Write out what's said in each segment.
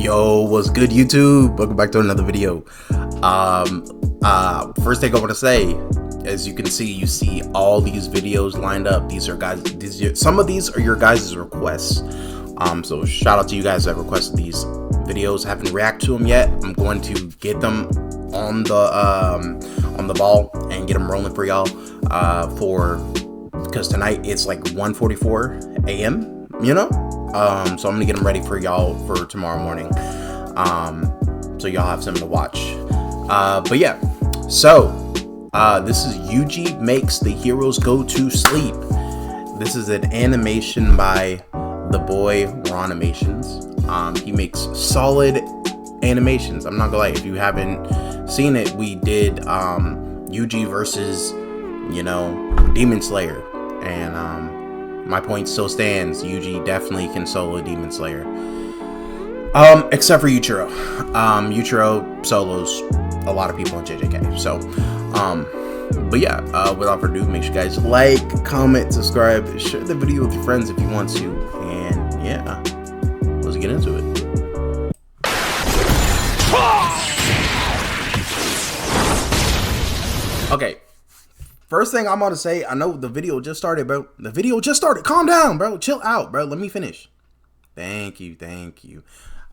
Yo, what's good, YouTube? Welcome back to another video. First thing I want to say, as you can see, you see all these videos lined up. Some of these are your guys' requests. So shout out to you guys that requested these videos. I haven't reacted to them yet. I'm going to get them on the ball and get them rolling for y'all. Because tonight it's like 1:44 a.m. You know. So I'm gonna get them ready for y'all for tomorrow morning. So y'all have something to watch. But yeah, so this is Yuji Makes the Heroes Go to Sleep. This is an animation by the boy Raw Animations. He makes solid animations. I'm not gonna lie, if you haven't seen it, we did Yuji versus, Demon Slayer, and my point still stands. Yuji definitely can solo Demon Slayer. Except for Yuchiro. Yuchiro solos a lot of people in JJK. So, but yeah, without further ado, make sure you guys like, comment, subscribe, share the video with your friends if you want to. And yeah, let's get into it. Okay. First thing I'm gonna say, I know the video just started, bro. The video just started. Calm down, bro. Chill out, bro. Let me finish. Thank you.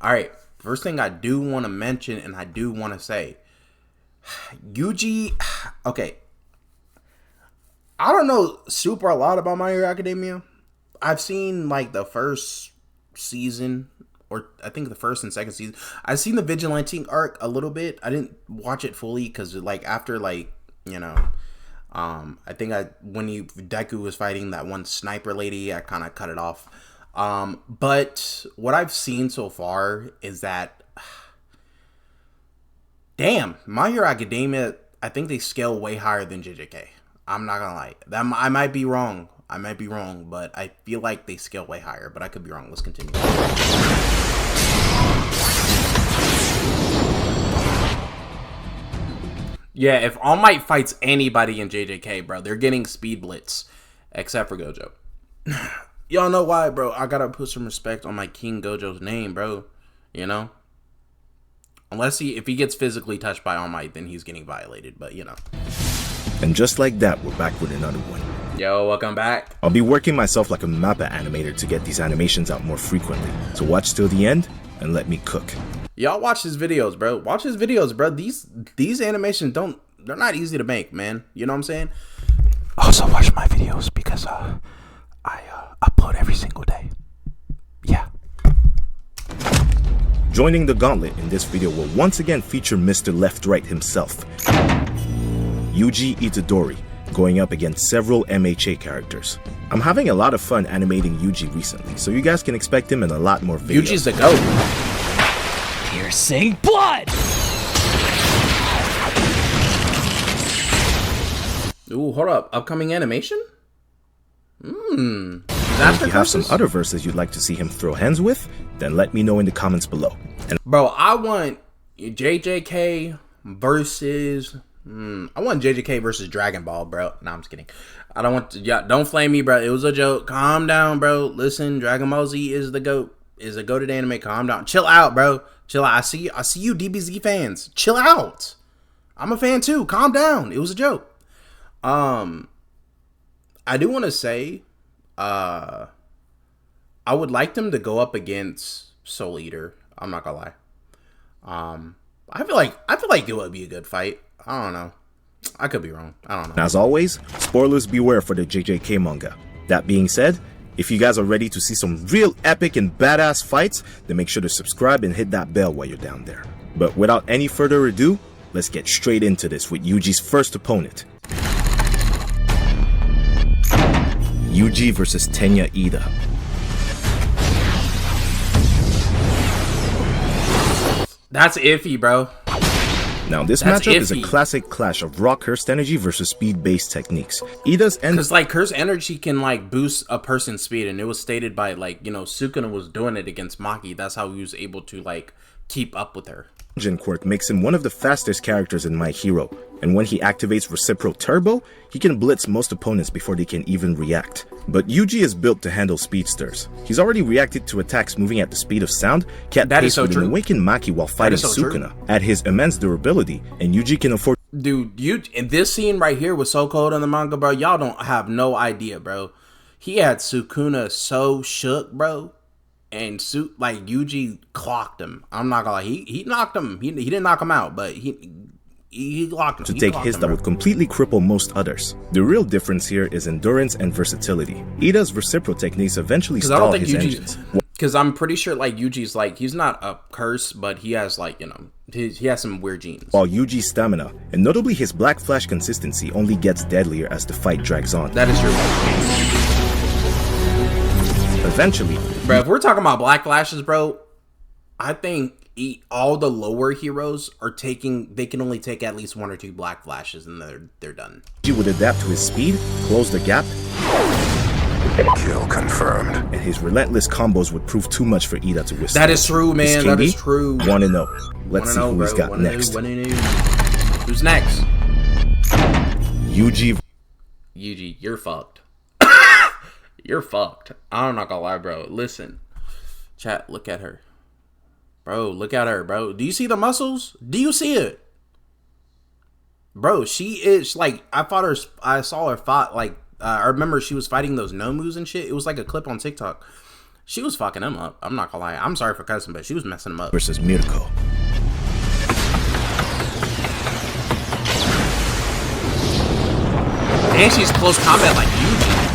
All right. First thing I do want to mention, and I do want to say, Yuji. Okay. I don't know super a lot about My Hero Academia. I've seen like the first season, or I think the first and second season. I've seen the Vigilante arc a little bit. I didn't watch it fully because like after like I think when Deku was fighting that one sniper lady, I kind of cut it off. But what I've seen so far is that, damn, My Hero Academia, I think they scale way higher than JJK. I'm not gonna lie. I might be wrong. But I feel like they scale way higher. But I could be wrong. Let's continue. Yeah, if All Might fights anybody in JJK, bro, they're getting speed blitz, except for Gojo. Y'all know why, bro. I gotta put some respect on my King Gojo's name, bro. Unless if he gets physically touched by All Might, then he's getting violated, but And just like that, we're back with another one. Yo, welcome back. I'll be working myself like a MAPPA animator to get these animations out more frequently. So watch till the end and let me cook. Y'all watch his videos, bro. Watch his videos, bro. These animations they're not easy to make, man. You know what I'm saying? Also watch my videos because I upload every single day. Yeah. Joining the gauntlet in this video will once again feature Mr. Left Right himself, Yuji Itadori, going up against several MHA characters. I'm having a lot of fun animating Yuji recently, so you guys can expect him in a lot more videos. Yuji's the GOAT. Piercing blood! Ooh, hold up. Upcoming animation? If you have some other verses you'd like to see him throw hands with, then let me know in the comments below. Bro, I want JJK versus... I want JJK versus Dragon Ball, bro. Nah, I'm just kidding. I don't want to... Yeah, don't flame me, bro. It was a joke. Calm down, bro. Listen, Dragon Ball Z is the GOAT. Is a GOATed anime. Calm down. Chill out, bro. Chill out. I see you DBZ fans. Chill out. I'm a fan too. Calm down. It was a joke. I do want to say, I would like them to go up against Soul Eater. I'm not gonna lie. I feel like it would be a good fight. I don't know. I could be wrong. I don't know. As always, spoilers beware for the JJK manga. That being said, if you guys are ready to see some real epic and badass fights, then make sure to subscribe and hit that bell while you're down there. But without any further ado, let's get straight into this with Yuji's first opponent. Yuji versus Tenya Ida. That's iffy, bro. Now this matchup is a classic clash of raw cursed energy versus speed-based techniques. Ida's because like cursed energy can like boost a person's speed, and it was stated by like Sukuna was doing it against Maki. That's how he was able to like keep up with her. Engine quirk makes him one of the fastest characters in My Hero, and when he activates Reciprocal Turbo, he can blitz most opponents before they can even react. But Yuji is built to handle speedsters. He's already reacted to attacks moving at the speed of sound, kept pace with an awakened Maki while fighting Sukuna at his immense durability, and Yuji can afford— Dude, in this scene right here was so cold in the manga, bro. Y'all don't have no idea, bro. He had Sukuna so shook, bro. And like Yuji clocked him. I'm not gonna lie, he knocked him. He didn't knock him out, but he locked him. To take hits that would completely cripple most others. The real difference here is endurance and versatility. Ida's reciprocal techniques eventually stall his engines. Because I'm pretty sure like Yuji's like, he's not a curse, but he has like, you know, he has some weird genes. While Yuji's stamina, and notably his Black Flash consistency, only gets deadlier as the fight drags on. That is true. Eventually, bro, if we're talking about Black Flashes, bro, I think all the lower heroes are they can only take at least 1 or 2 Black Flashes and they're done. Yuji would adapt to his speed, close the gap, kill confirmed, and his relentless combos would prove too much for Ida to withstand. That is true, man. That is true. Want to know? Let's see who he's got next. Who's next? Yuji, you're fucked. You're fucked. I'm not gonna lie, bro. Listen, chat, look at her. Bro, look at her, bro. Do you see the muscles? Do you see it? Bro, she is like, I saw her fight, like, I remember she was fighting those Nomus and shit. It was like a clip on TikTok. She was fucking him up. I'm not gonna lie. I'm sorry for cussing, but she was messing him up. Versus Mirko. And she's close combat like Yuji.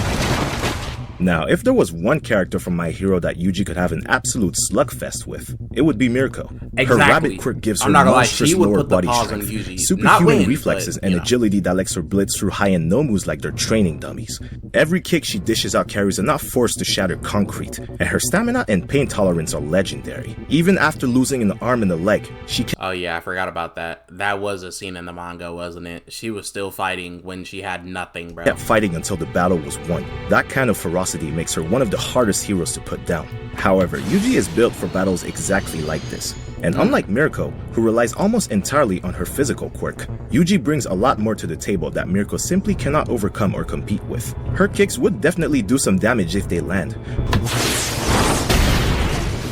Now, if there was one character from My Hero that Yuji could have an absolute slugfest with, it would be Mirko. Exactly. Her rabbit quirk gives her monstrous lower body strength, superhuman reflexes, and agility that lets her blitz through high-end Nomus like they're training dummies. Every kick she dishes out carries enough force to shatter concrete, and her stamina and pain tolerance are legendary. Even after losing an arm and a leg, she can— Oh yeah, I forgot about that. That was a scene in the manga, wasn't it? She was still fighting when she had nothing, bro. Kept fighting until the battle was won. That kind of ferocity makes her one of the hardest heroes to put down. However, Yuji is built for battles exactly like this. And unlike Mirko, who relies almost entirely on her physical quirk, Yuji brings a lot more to the table that Mirko simply cannot overcome or compete with. Her kicks would definitely do some damage if they land,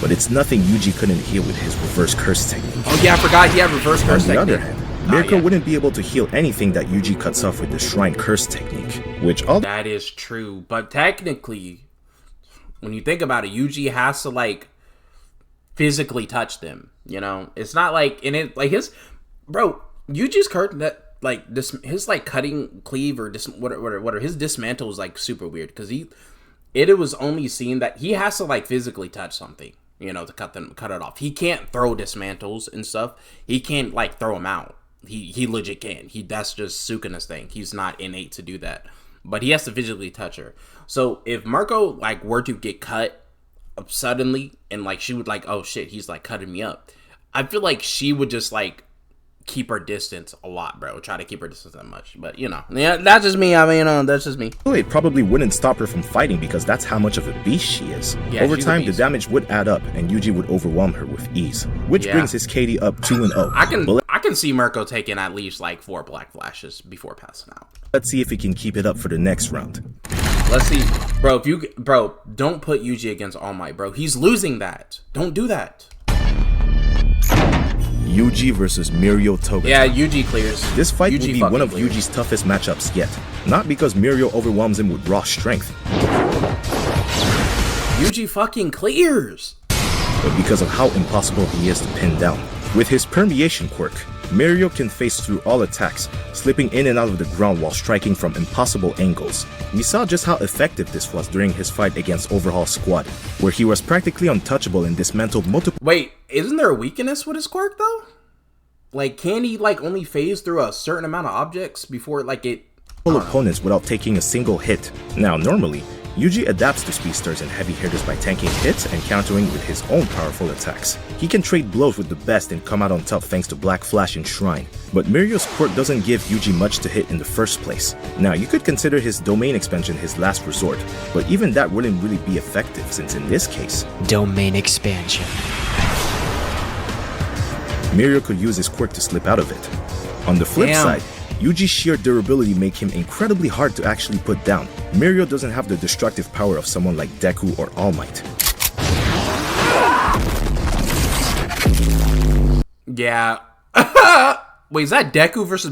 but it's nothing Yuji couldn't heal with his reverse curse technique. Oh yeah, I forgot he had reverse curse technique. On the other hand, Mirko wouldn't be able to heal anything that Yuji cuts off with the Shrine Curse technique, which all— That is true, but technically, when you think about it, Yuji has to like physically touch them, you know? It's not like, in it, like Yuji's curtain that, like, his like cutting cleave or whatever, his dismantle is like super weird, because it was only seen that he has to like physically touch something, you know, to cut it off. He can't throw dismantles and stuff. He can't like throw them out. He legit can. That's just Sukuna's thing. He's not innate to do that, but he has to physically touch her. So if Mirko like were to get cut up suddenly, and like she would like, oh shit, he's like cutting me up, I feel like she would just like keep her distance a lot, bro. Try to keep her distance that much, but you know, yeah, that's just me. I mean, that's just me. It probably wouldn't stop her from fighting because that's how much of a beast she is. Yeah, over time, the damage would add up, and Yuji would overwhelm her with ease, which brings his KD up 2-0. I can see Mirko taking at least like 4 Black Flashes before passing out. Let's see if he can keep it up for the next round. Let's see, bro. Don't put Yuji against All Might, bro. He's losing that. Don't do that. Yuji versus Mirio Toga. Yeah, Yuji clears. This fight will be one of Yuji's toughest matchups yet. Not because Mirio overwhelms him with raw strength, Yuji fucking clears, but because of how impossible he is to pin down. With his permeation quirk, Mirio can face through all attacks, slipping in and out of the ground while striking from impossible angles. We saw just how effective this was during his fight against Overhaul Squad, where he was practically untouchable and dismantled multiple— Wait, isn't there a weakness with his quirk though? Like, can he like only phase through a certain amount of objects before like it— opponents without taking a single hit? Now, normally, Yuji adapts to speedsters and heavy hitters by tanking hits and countering with his own powerful attacks. He can trade blows with the best and come out on top thanks to Black Flash and Shrine. But Mirio's quirk doesn't give Yuji much to hit in the first place. Now, you could consider his domain expansion his last resort, but even that wouldn't really be effective since in this case, domain expansion. Mirio could use his quirk to slip out of it. On the flip side, Yuji's sheer durability make him incredibly hard to actually put down. Mirio doesn't have the destructive power of someone like Deku or All Might. Yeah. Wait, is that Deku versus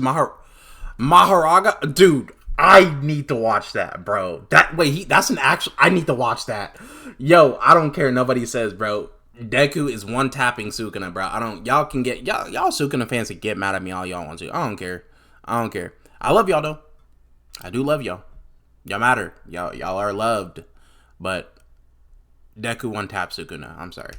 Maharaga? Dude, I need to watch that, bro. That's an actual... I need to watch that. Yo, I don't care nobody says, bro. Deku is one-tapping Sukuna, bro. Y'all can get... Y'all Sukuna fans can get mad at me all y'all want to. I don't care. I love y'all, though. I do love y'all. Y'all matter. Y'all are loved. But Deku one-tap Sukuna. I'm sorry.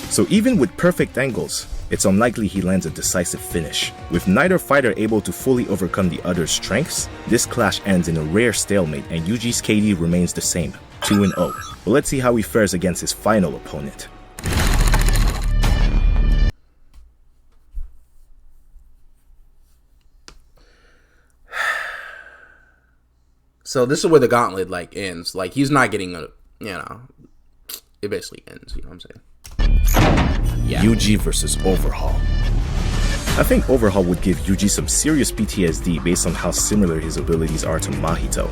So even with perfect angles, it's unlikely he lands a decisive finish. With neither fighter able to fully overcome the other's strengths, this clash ends in a rare stalemate and Yuji's KD remains the same, 2-0. But let's see how he fares against his final opponent. So this is where the gauntlet ends. He's not getting it basically ends, you know what I'm saying? Yeah. Yuji versus Overhaul. I think Overhaul would give Yuji some serious PTSD based on how similar his abilities are to Mahito.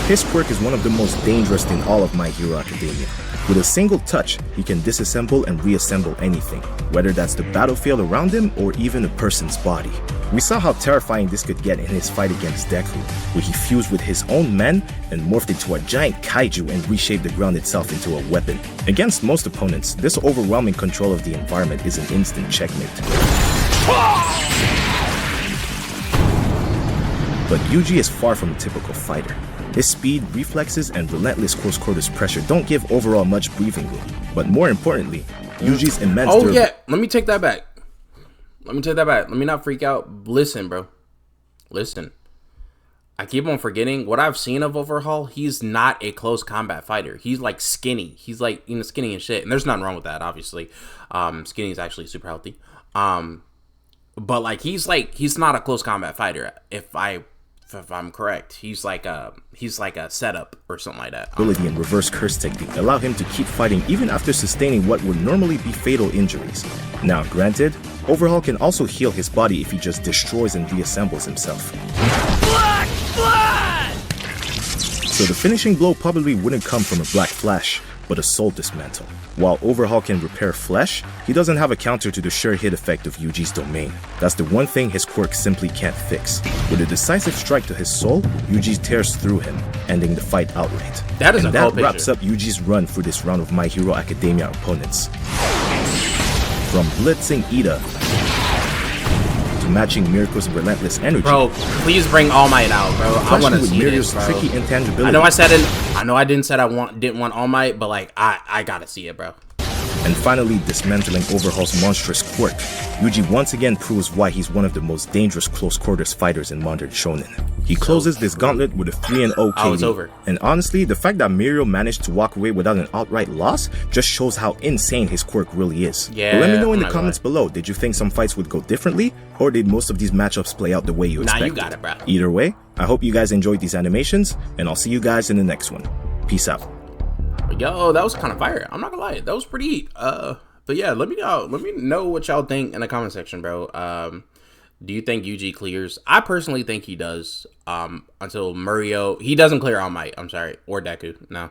His quirk is one of the most dangerous in all of My Hero Academia. With a single touch, he can disassemble and reassemble anything, whether that's the battlefield around him or even a person's body. We saw how terrifying this could get in his fight against Deku, where he fused with his own men and morphed into a giant kaiju and reshaped the ground itself into a weapon. Against most opponents, this overwhelming control of the environment is an instant checkmate. But Yuji is far from a typical fighter. His speed, reflexes, and relentless close quarters pressure don't give Overhaul much breathing room. But more importantly, Yuji's immense let me take that back. Let me not freak out. Listen, bro. Listen. I keep on forgetting what I've seen of Overhaul. He's not a close combat fighter. He's skinny. He's skinny and shit. And there's nothing wrong with that, obviously. Skinny is actually super healthy. But he's not a close combat fighter. If I'm correct, he's like a setup or something like that. Ability and reverse curse technique allow him to keep fighting even after sustaining what would normally be fatal injuries. Now, granted, Overhaul can also heal his body if he just destroys and reassembles himself. Black Flash! So the finishing blow probably wouldn't come from a Black Flash, but a Soul Dismantle. While Overhaul can repair flesh, he doesn't have a counter to the sure hit effect of Yuji's domain. That's the one thing his quirk simply can't fix. With a decisive strike to his soul, Yuji tears through him, ending the fight outright. That wraps up Yuji's run through this round of My Hero Academia opponents. From blitzing Ida to matching Mirko's relentless energy. Bro, please bring All Might out, bro. I want to see Mirio's this, bro. tricky intangibility. I know I didn't say didn't want All Might, but I gotta see it, bro. And finally dismantling Overhaul's monstrous quirk, Yuji once again proves why he's one of the most dangerous close quarters fighters in modern shonen. He closes this gauntlet with a 3-0 KD. It's over. And honestly, the fact that Mirio managed to walk away without an outright loss just shows how insane his quirk really is. Yeah, but let me know in the comments below, did you think some fights would go differently, or did most of these matchups play out the way you expected? Nah, you got it, bro. Either way, I hope you guys enjoyed these animations, and I'll see you guys in the next one. Peace out. Yo, that was kind of fire. I'm not gonna lie, that was pretty heat. But yeah, let me know what y'all think in the comment section, bro. Do you think Yuji clears? I personally think he does. Until Mirio, he doesn't clear All Might. I'm sorry, or Deku. No.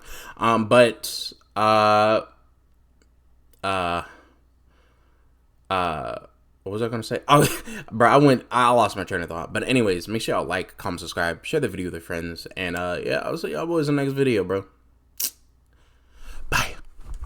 What was I gonna say? Oh, bro, I lost my train of thought. But anyways, make sure y'all like, comment, subscribe, share the video with your friends, and yeah, I'll see y'all boys in the next video, bro.